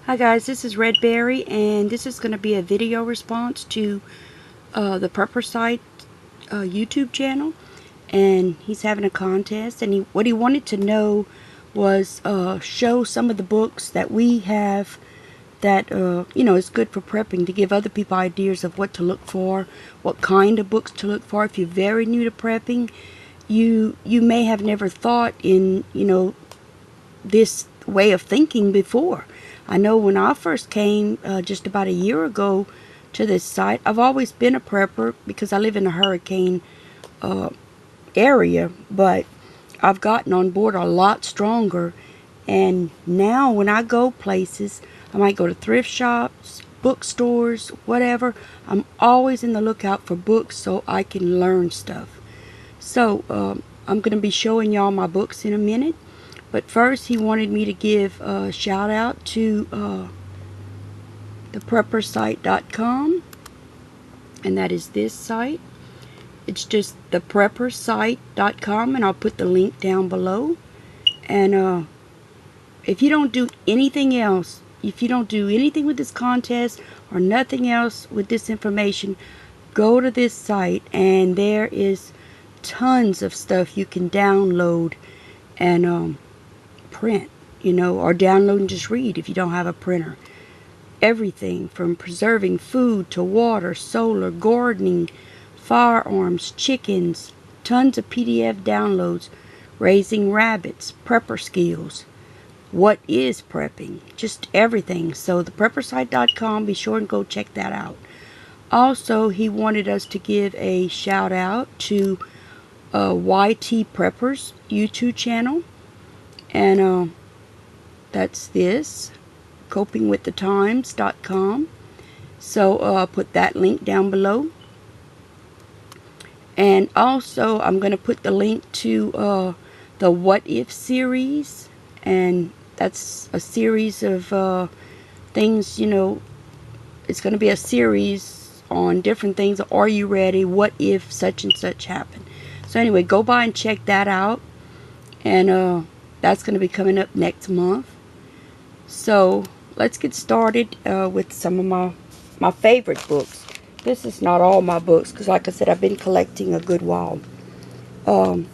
Hi guys, this is Redberry, and this is going to be a video response to the Prepper Site YouTube channel. And he's having a contest, and what he wanted to know was show some of the books that we have that is good for prepping, to give other people ideas of what to look for, what kind of books to look for. If you're very new to prepping, you may have never thought in this way of thinking before. I know when I first came just about a year ago to this site, I've always been a prepper because I live in a hurricane area, but I've gotten on board a lot stronger, and now when I go places, I might go to thrift shops, bookstores, whatever, I'm always in the lookout for books so I can learn stuff. So I'm going to be showing y'all my books in a minute. But first, he wanted me to give a shout out to thepreppersite.com, and that is this site. It's just thepreppersite.com, and I'll put the link down below. And if you don't do anything else, if you don't do anything with this contest or nothing else with this information, go to this site, and there is tons of stuff you can download and print, or download and just read if you don't have a printer. Everything from preserving food to water, solar, gardening, firearms, chickens, tons of PDF downloads, raising rabbits, prepper skills, what is prepping, just everything. So thepreppersite.com, be sure and go check that out. Also, he wanted us to give a shout out to YTPrepper's YouTube channel. And that's this, copingwiththetimes.com. So put that link down below. And also I'm going to put the link to the What If series, and that's a series of things, it's going to be a series on different things. Are you ready? What if such and such happened? So anyway, go by and check that out. And that's going to be coming up next month. So let's get started with some of my favorite books. This is not all my books, because like I said, I've been collecting a good while. And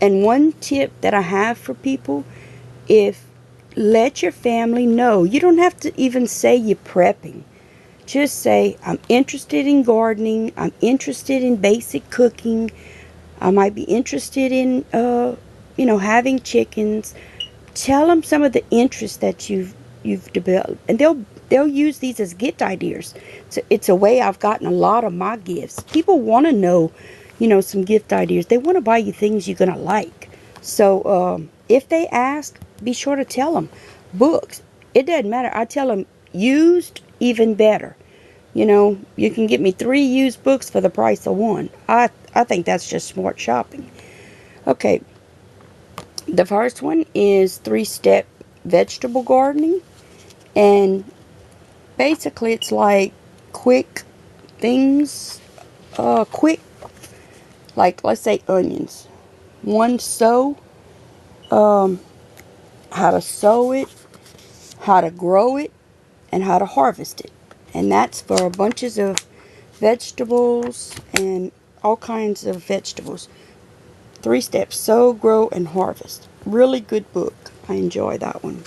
one tip that I have for people, let your family know. You don't have to even say you're prepping. Just say, I'm interested in gardening. I'm interested in basic cooking. I might be interested in having chickens. Tell them some of the interests that you've developed, and they'll use these as gift ideas. So it's a way I've gotten a lot of my gifts. People want to know, some gift ideas. They want to buy you things you're gonna like. So if they ask, be sure to tell them. Books, it doesn't matter. I tell them used, even better. You can get me 3 used books for the price of 1. I think that's just smart shopping. Okay. The first one is 3-step vegetable gardening, and basically it's like quick things, like let's say onions. 1, sow, how to sow it, how to grow it, and how to harvest it. And that's for bunches of vegetables and all kinds of vegetables. 3 steps: sow, grow, and harvest. Really good book. I enjoy that one.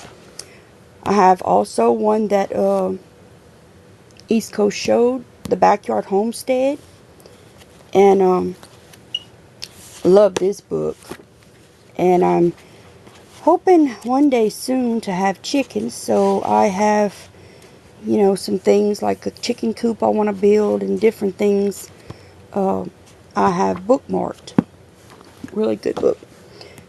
I have also one that East Coast showed, the Backyard Homestead, and love this book. And I'm hoping one day soon to have chickens, so I have some things like a chicken coop I want to build and different things I have bookmarked. Really good book.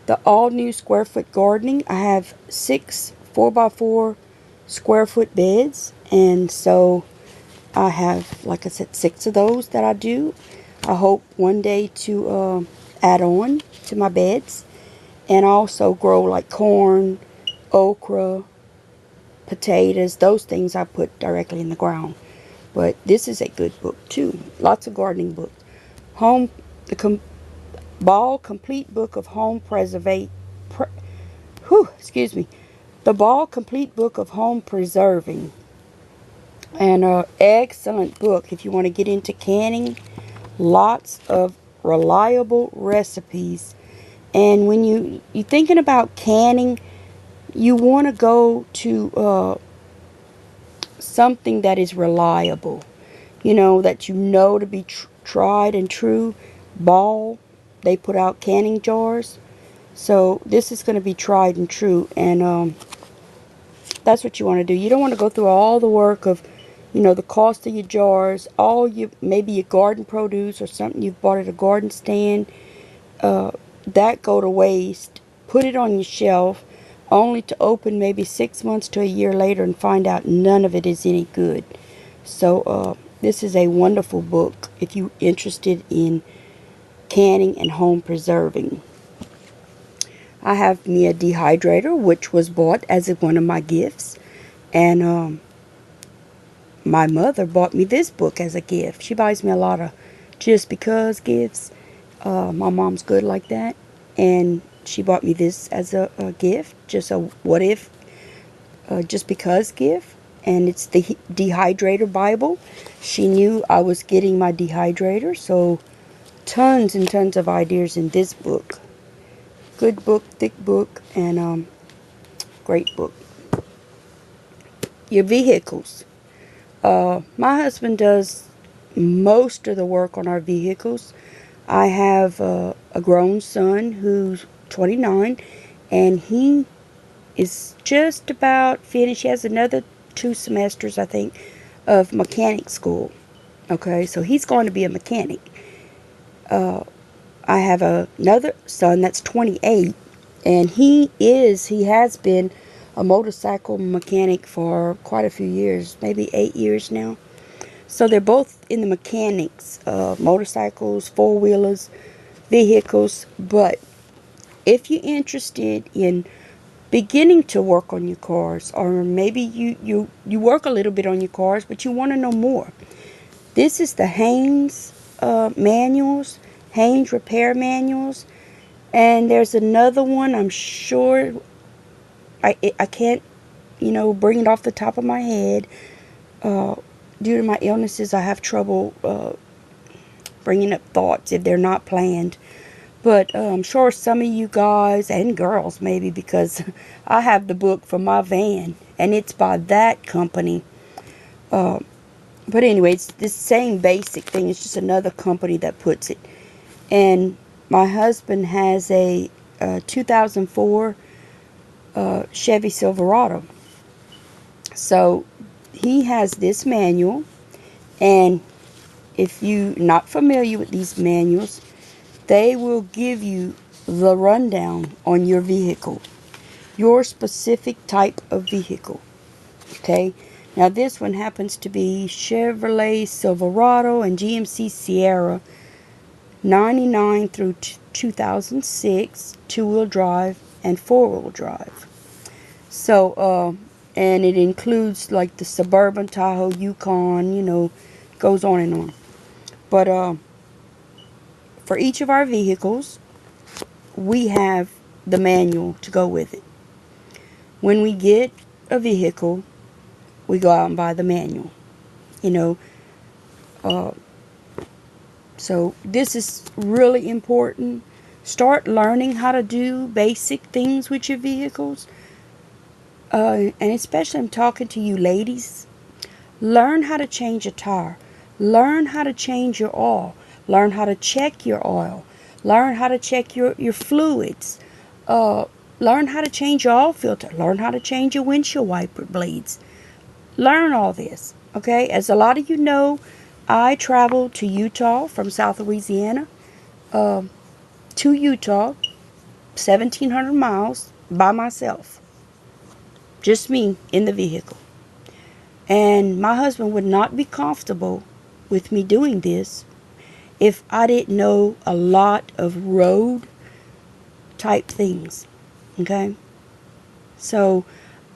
The All New Square Foot Gardening. I have 6 4x4 square foot beds, and so I have, like I said, 6 of those that I do. I hope one day to add on to my beds, and also grow like corn, okra, potatoes. Those things I put directly in the ground. But this is a good book too. Lots of gardening books. Ball Complete Book of Home The Ball Complete Book of Home Preserving. And an excellent book if you want to get into canning. Lots of reliable recipes. And when you're thinking about canning, you want to go to something that is reliable. That to be tried and true. Ball, they put out canning jars. So this is going to be tried and true. And that's what you want to do. You don't want to go through all the work of, the cost of your jars, maybe your garden produce or something you've bought at a garden stand. That go to waste. Put it on your shelf, only to open maybe 6 months to a year later and find out none of it is any good. So this is a wonderful book if you're interested in canning and home preserving. I have me a dehydrator, which was bought as one of my gifts. And my mother bought me this book as a gift. She buys me a lot of just because gifts. My mom's good like that. And she bought me this as a gift, just a what if, just because gift. And it's the Dehydrator Bible. She knew I was getting my dehydrator, so tons and tons of ideas in this book. Good book, thick book, and great book. Your vehicles. My husband does most of the work on our vehicles. I have a grown son who's 29, and he is just about finished. He has another 2 semesters, I think, of mechanic school. Okay, so he's going to be a mechanic. I have another son that's 28, and he has been a motorcycle mechanic for quite a few years, maybe 8 years now. So they're both in the mechanics, motorcycles, four-wheelers, vehicles. But if you're interested in beginning to work on your cars, or maybe you work a little bit on your cars, but you want to know more, this is the Haynes manuals, Haynes repair manuals. And there's another one, I'm sure, I can't, bring it off the top of my head. Due to my illnesses, I have trouble bringing up thoughts if they're not planned. But I'm sure some of you guys and girls maybe, because I have the book for my van, and it's by that company. But anyway, it's the same basic thing. It's just another company that puts it. And my husband has a 2004 Chevy Silverado. So he has this manual. And if you're not familiar with these manuals, they will give you the rundown on your vehicle, your specific type of vehicle. Okay, now this one happens to be Chevrolet Silverado and GMC Sierra 99 through 2006, two-wheel drive and four-wheel drive. So and it includes like the Suburban, Tahoe, Yukon, goes on and on. But for each of our vehicles, we have the manual to go with it. When we get a vehicle, we go out and buy the manual. So this is really important. Start learning how to do basic things with your vehicles. And especially I'm talking to you ladies. Learn how to change a tire. Learn how to change your oil. Learn how to check your oil. Learn how to check your fluids. Learn how to change your oil filter. Learn how to change your windshield wiper blades. Learn all this. Okay? As a lot of you know, I traveled to Utah from South Louisiana to Utah, 1,700 miles by myself. Just me in the vehicle. And my husband would not be comfortable with me doing this if I didn't know a lot of road type things. Okay? So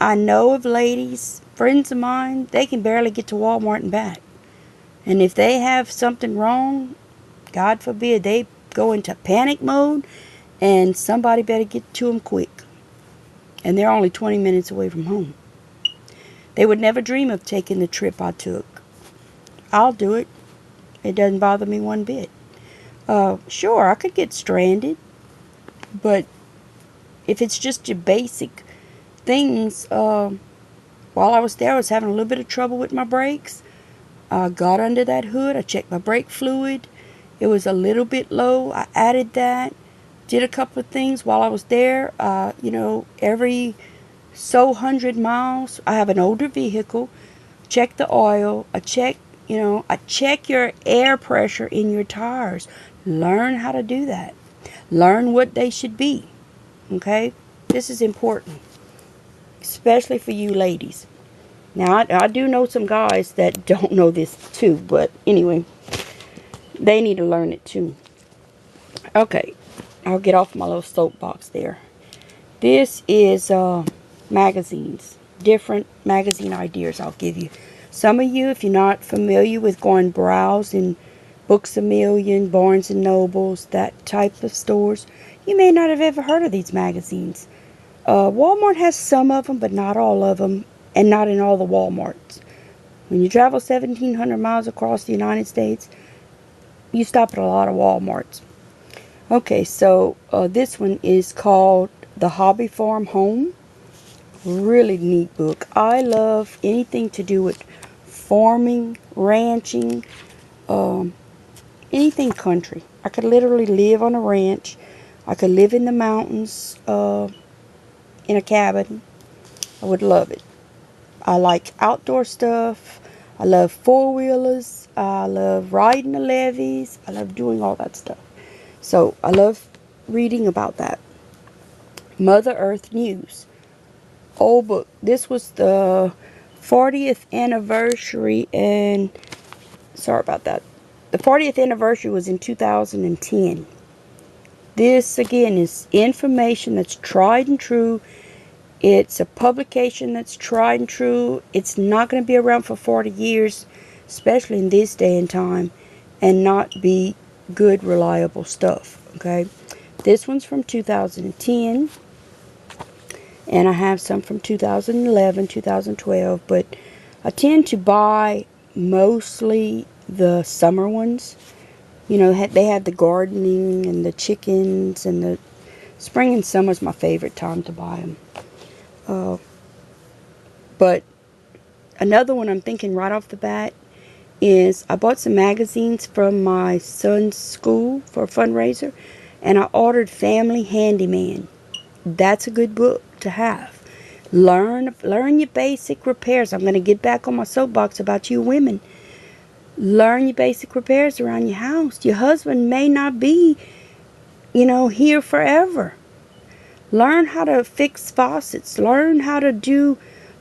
I know of ladies, friends of mine, they can barely get to Walmart and back. And if they have something wrong, God forbid, they go into panic mode, and somebody better get to them quick. and they're only 20 minutes away from home. They would never dream of taking the trip I took. I'll do it. It doesn't bother me one bit. Sure, I could get stranded, but if it's just your basic things, while I was there, I was having a little bit of trouble with my brakes. I got under that hood. I checked my brake fluid. It was a little bit low. I added that. Did a couple of things while I was there. Every so 100 miles, I have an older vehicle. Check the oil. I check your air pressure in your tires. Learn how to do that. Learn what they should be. Okay? This is important, especially for you ladies. Now, I do know some guys that don't know this too, but anyway, they need to learn it too. Okay, I'll get off my little soapbox there. This is magazines. Different magazine ideas I'll give you. Some of you, if you're not familiar with going browse in Books A Million, Barnes and Nobles, that type of stores, you may not have ever heard of these magazines. Walmart has some of them, but not all of them, and not in all the Walmarts. When you travel 1,700 miles across the United States, you stop at a lot of Walmarts. Okay, so this one is called The Hobby Farm Home. Really neat book. I love anything to do with farming, ranching, anything country. I could literally live on a ranch. I could live in the mountains in a cabin. I would love it. I like outdoor stuff. I love four-wheelers. I love riding the levees. I love doing all that stuff. So I love reading about that. Mother Earth News. Old book. This was the 40th anniversary, and sorry about that. The 40th anniversary was in 2010. This again is information that's tried and true. It's a publication that's tried and true. It's not going to be around for 40 years, especially in this day and time, and not be good, reliable stuff. Okay, this one's from 2010. And I have some from 2011, 2012, but I tend to buy mostly the summer ones. You know, they have the gardening and the chickens, and the spring and summer is my favorite time to buy them. But another one I'm thinking right off the bat is I bought some magazines from my son's school for a fundraiser, and I ordered Family Handyman. That's a good book to have. Learn your basic repairs. I'm going to get back on my soapbox about you women. Learn your basic repairs around your house. Your husband may not be, here forever. Learn how to fix faucets. Learn how to do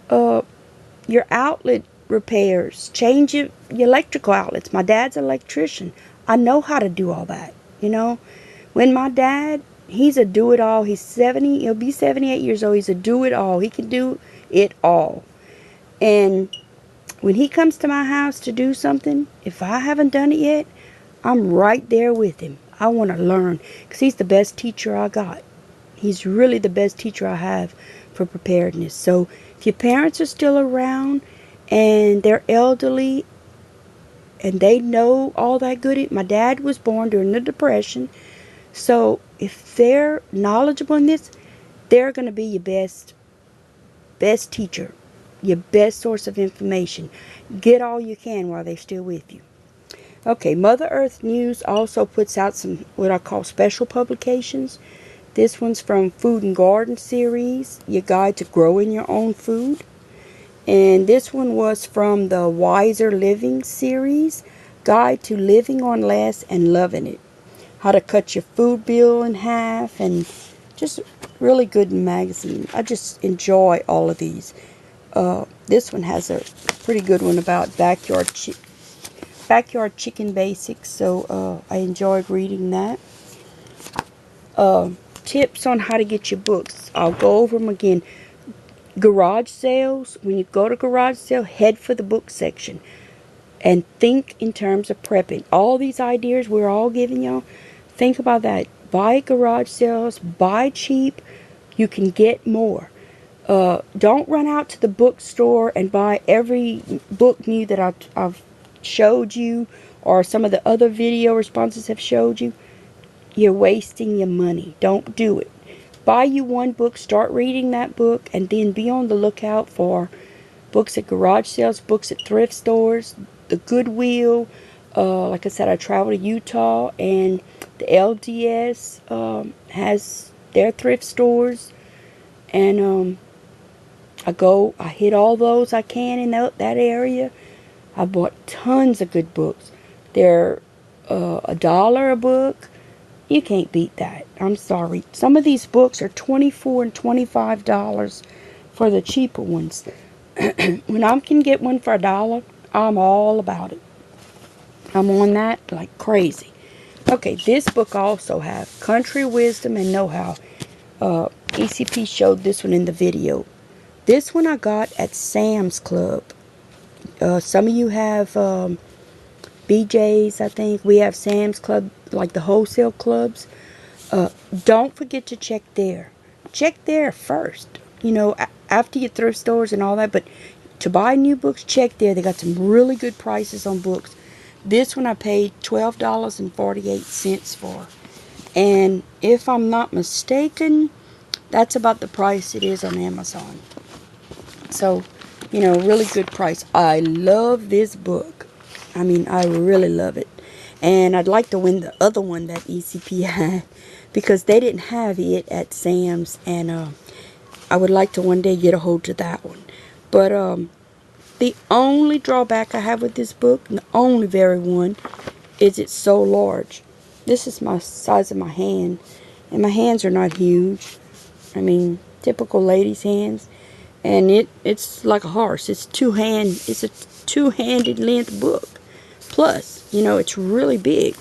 your outlet repairs. Change your electrical outlets. My dad's an electrician. I know how to do all that. When my dad, he's a do-it-all. He's 70. He'll be 78 years old. He's a do-it-all. He can do it all. And when he comes to my house to do something, if I haven't done it yet, I'm right there with him. I want to learn, because he's the best teacher I got. He's really the best teacher I have for preparedness. So if your parents are still around and they're elderly and they know all that good, my dad was born during the Depression. So if they're knowledgeable in this, they're going to be your best teacher, your best source of information. Get all you can while they're still with you. Okay, Mother Earth News also puts out some what I call special publications. This one's from Food and Garden series, your guide to growing your own food. And this one was from the Wiser Living series, Guide to Living on Less and Loving It. How to cut your food bill in half, and just really good magazine. I just enjoy all of these. This one has a pretty good one about backyard chicken basics, so I enjoyed reading that. Tips on how to get your books. I'll go over them again. Garage sales. When you go to garage sale, head for the book section and think in terms of prepping. All these ideas we're all giving y'all, think about that. Buy garage sales, buy cheap. You can get more. Don't run out to the bookstore and buy every book new that I've showed you, or some of the other video responses have showed you. You're wasting your money. Don't do it. Buy you one book, start reading that book, and then be on the lookout for books at garage sales, books at thrift stores, the Goodwill. Like I said, I travel to Utah, and the LDS has their thrift stores, and I hit all those I can in that area. I bought tons of good books. They're $1 a book. You can't beat that. I'm sorry. Some of these books are $24 and $25 for the cheaper ones. When I can get one for $1, I'm all about it. I'm on that like crazy. Okay, this book also have Country Wisdom and Know-How. ECP showed this one in the video. This one I got at Sam's Club. Some of you have BJ's, I think. We have Sam's Club, like the wholesale clubs. Don't forget to check there. Check there first. You know, after your thrift stores and all that. But to buy new books, check there. They got some really good prices on books. This one I paid $12.48 for. And if I'm not mistaken, that's about the price it is on Amazon. So, you know, really good price. I love this book. I mean, I really love it. And I'd like to win the other one that ECP had, because they didn't have it at Sam's. And I would like to one day get a hold of that one. But the only drawback I have with this book, and the only very one, is it's so large. This is my size of my hand. And my hands are not huge. I mean, typical ladies' hands. And it's like a horse. It's a two-handed length book. Plus, you know, it's really big.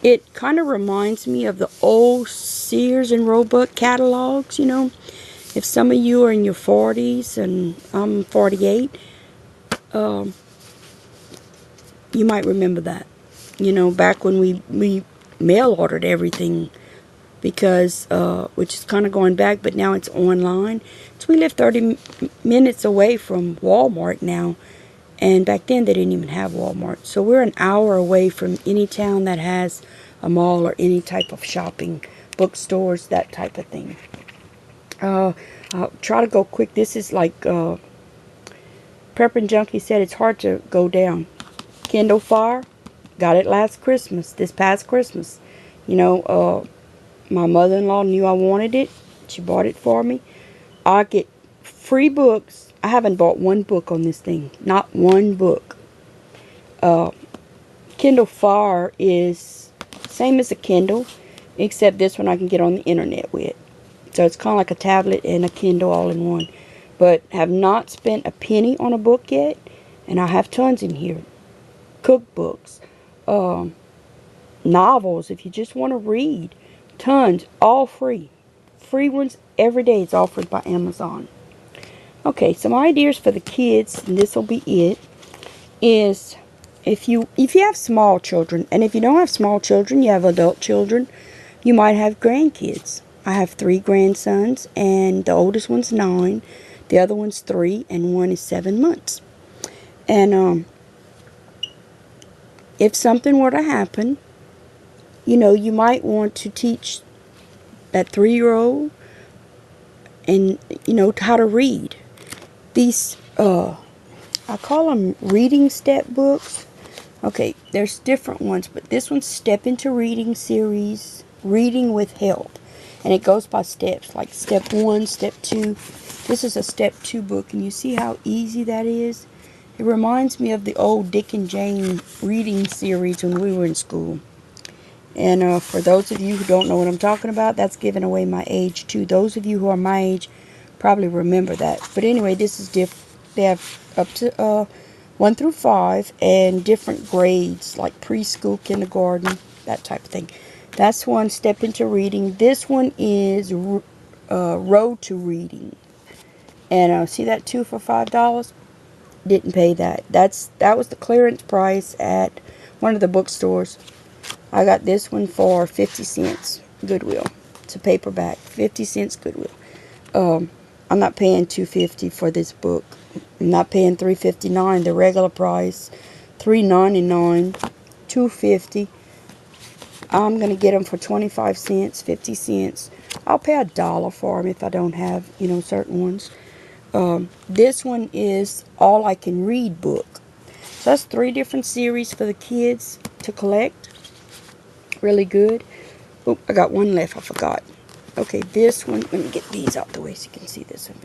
It kind of reminds me of the old Sears and Roebuck catalogs, you know. If some of you are in your 40s and I'm 48, you might remember that. You know, back when we mail ordered everything, because which is kind of going back, but now it's online. So we live 30 minutes away from Walmart now, and back then they didn't even have Walmart. So we're an hour away from any town that has a mall or any type of shopping, bookstores, that type of thing. I'll try to go quick. This is like Prepper and Junkie said, it's hard to go down. Kindle Fire, got it this past Christmas. You know, my mother-in-law knew I wanted it. She bought it for me. I get free books. I haven't bought one book on this thing. Not one book. Kindle Fire is same as a Kindle, except this one I can get on the internet with. So it's kind of like a tablet and a Kindle all in one. But have not spent a penny on a book yet. And I have tons in here. Cookbooks. Novels, if you just want to read. Tons, all free. Free ones every day. It's offered by Amazon. Okay, some ideas for the kids, and this will be it, is if you have small children, and if you don't have small children, you have adult children, you might have grandkids. I have 3 grandsons, and the oldest one's 9, the other one's 3, and one is 7 months. And if something were to happen, you know, you might want to teach that 3-year-old and, you know, how to read. These, I call them reading step books. Okay, there's different ones, but this one's Step Into Reading series, Reading with Help. And it goes by steps, like step 1, step 2. This is a step 2 book, and you see how easy that is? It reminds me of the old Dick and Jane reading series when we were in school. And for those of you who don't know what I'm talking about, that's giving away my age too. Those of you who are my age probably remember that. But anyway, this is different. They have up to 1 through 5 and different grades, like preschool, kindergarten, that type of thing. That's one, Step Into Reading. This one is Road to Reading. And see that 2 for $5? Didn't pay that. That was the clearance price at one of the bookstores. I got this one for 50 cents, Goodwill. It's a paperback, 50 cents Goodwill. I'm not paying $2.50 for this book. I'm not paying $3.59, the regular price. $3.99, $2.50. I'm going to get them for 25 cents, 50 cents. I'll pay $1 for them if I don't have, you know, certain ones. This one is All I Can Read book. So that's 3 different series for the kids to collect. Really good. Oh, I got one left. I forgot. Okay, this one. Let me get these out the way so you can see this one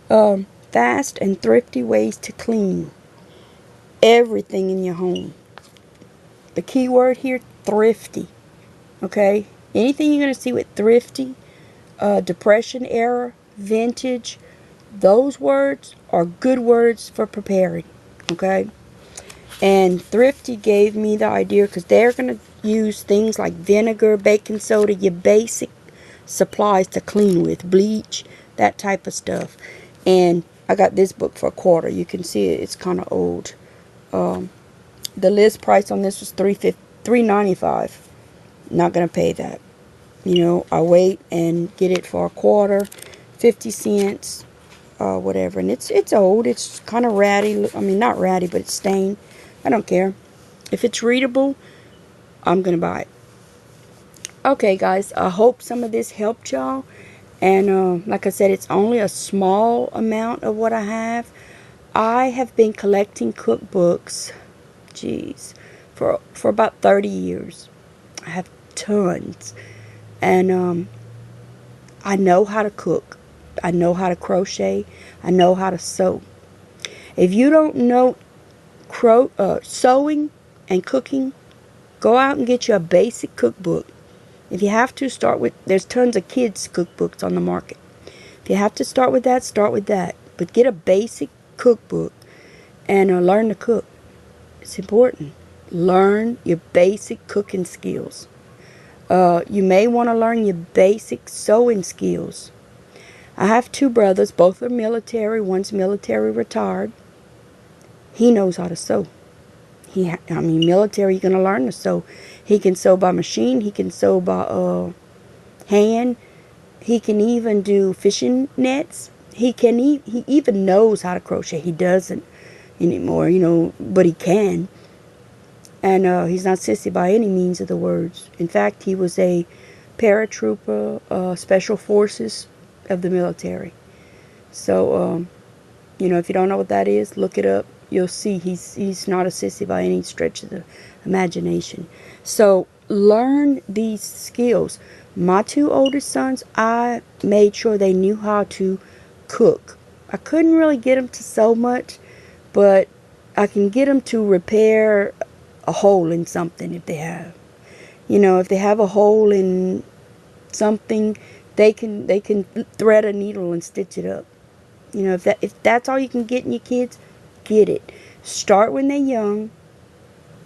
better. Fast and Thrifty Ways to Clean Everything in Your Home. The key word here, thrifty. Okay? Anything you're going to see with thrifty, depression era, vintage, those words are good words for preparing. Okay? And Thrifty gave me the idea because they're going to use things like vinegar, baking soda, your basic supplies to clean with, bleach, that type of stuff. And I got this book for $1. You can see it, it's kind of old. The list price on this was $3.95. Not going to pay that. You know, I wait and get it for $1, 50 cents, whatever. And it's old. It's kind of ratty. I mean, not ratty, but it's stained. I don't care. If it's readable, I'm going to buy it. Okay, guys. I hope some of this helped y'all. And like I said, it's only a small amount of what I have. I have been collecting cookbooks, geez, for about 30 years. I have tons. And I know how to cook. I know how to crochet. I know how to sew. If you don't know sewing and cooking, go out and get you a basic cookbook. If you have to, start with, there's tons of kids' cookbooks on the market. If you have to start with that, start with that. But get a basic cookbook and learn to cook. It's important. Learn your basic cooking skills. You may want to learn your basic sewing skills. I have 2 brothers. Both are military. One's military retired. He knows how to sew. Military, you're going to learn to sew. He can sew by machine. He can sew by hand. He can even do fishing nets. He even knows how to crochet. He doesn't anymore, you know, but he can. And he's not sissy by any means of the words. In fact, he was a paratrooper, special forces of the military. So, you know, if you don't know what that is, look it up. You'll see he's not a sissy by any stretch of the imagination. So learn these skills. My 2 oldest sons, I made sure they knew how to cook. I couldn't really get them to sew much, but I can get them to repair a hole in something if they have. You know, if they have a hole in something, they can thread a needle and stitch it up. You know, if that's all you can get in your kids, get it. Start when they're young,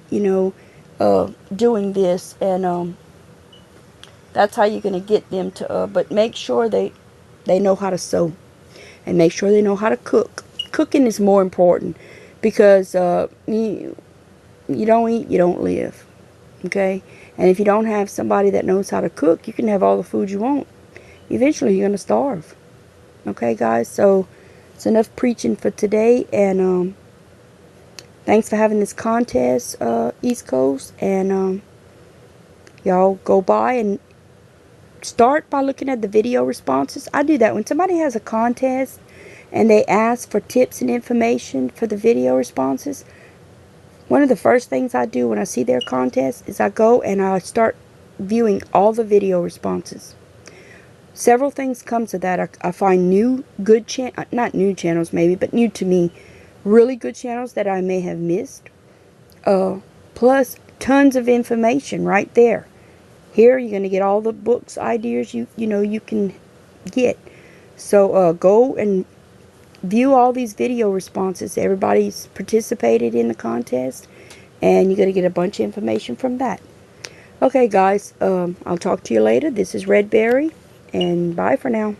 you know, doing this, and that's how you're going to get them to, but make sure they know how to sew, and make sure they know how to cook. Cooking is more important, because you don't eat, you don't live, okay? And if you don't have somebody that knows how to cook, you can have all the food you want. Eventually, you're going to starve. Okay, guys? So, it's enough preaching for today, and thanks for having this contest, East Coast, and y'all go by and start by looking at the video responses. I do that when somebody has a contest and they ask for tips and information for the video responses. One of the first things I do when I see their contest is I go and I start viewing all the video responses. Several things come to that. I find new, good not new channels maybe, but new to me, really good channels that I may have missed. Plus, tons of information right there. Here, you're going to get all the books, ideas you know you can get. So, go and view all these video responses. Everybody's participated in the contest, and you're going to get a bunch of information from that. Okay, guys, I'll talk to you later. This is Red Berry, and bye for now.